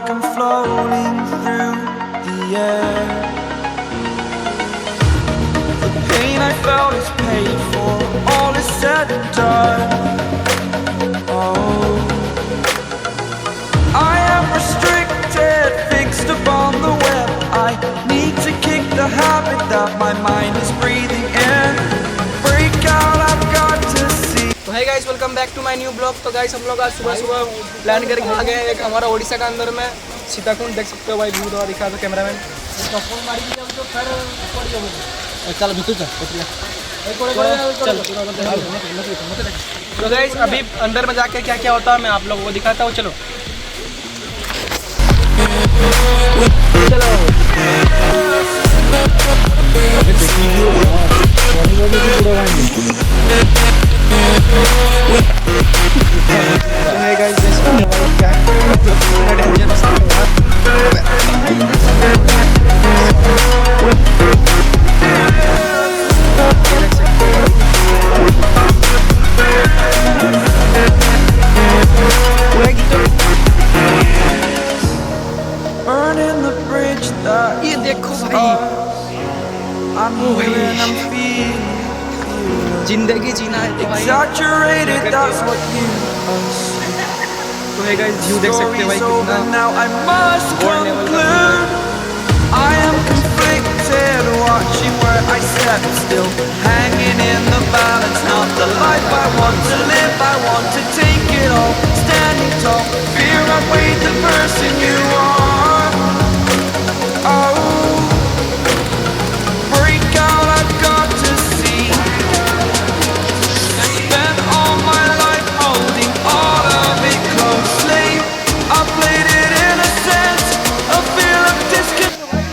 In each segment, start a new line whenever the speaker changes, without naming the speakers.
like I'm floating through the air. The pain I felt is paid for, all is said and done. Oh, I am restricted, fixed upon the web. I need to kick the habit that my mind is breathing in. Break out, I've got to see.
तो है guys, welcome back to my new blog. तो guys हम लोग आज सुबह सुबह plan करके आ गए एक हमारा ओडिशा का अंदर में सीताकुंड, देख सकते हो भाई व्यू थोड़ा दिखा दो कैमरामैन। चल तो गाइस अभी अंदर में जाके क्या क्या होता है मैं आप लोगों को दिखाता हूँ। चलो
Burning the bridge that
ये देखो भाई,
I'm feeling, I'm feeling.
जिंदगी जीना है तो भाई
Exaggerated, that's what you say.
तो है गाइस व्यू देख सकते हो भाई कितना
now I must
World level
conclude. I am conflicted, watching where I step still, hanging in the balance. Not the life I want to live, I want to take it all, standing tall. Fear I've weighed the person you are. Oh, break out, I've got to see. Spent all my life holding all of it closely. I played it innocent, a feel of discontent.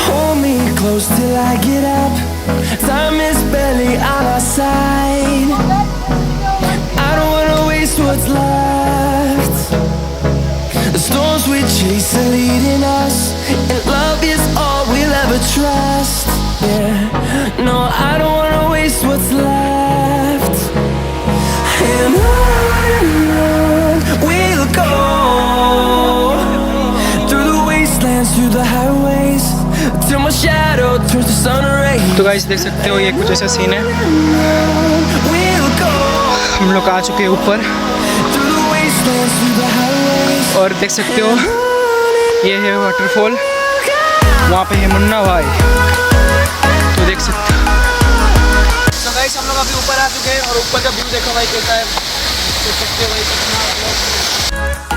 Hold me close till I get up. Time is barely on our side. I don't wanna waste what's left. The storms we chase are leading us, and love is all we'll ever trust. Yeah, no, I don't wanna waste what's left. And on we'll go, through the wastelands, through the highways, till my shadow turns to sun rays.
तो guys देख सकते हो ये कुछ ऐसा scene है।
We'll go
हम लोग आ चुके हैं ऊपर
through the wastelands, through the highways.
और देख सकते हो ये है वाटरफॉल, वहाँ पे है मुन्ना भाई, तो देख सकते हो। तो गाइस हम लोग अभी ऊपर आ चुके हैं और ऊपर का व्यू देखो भाई कैसा है, देख सकते हो भाई कितना।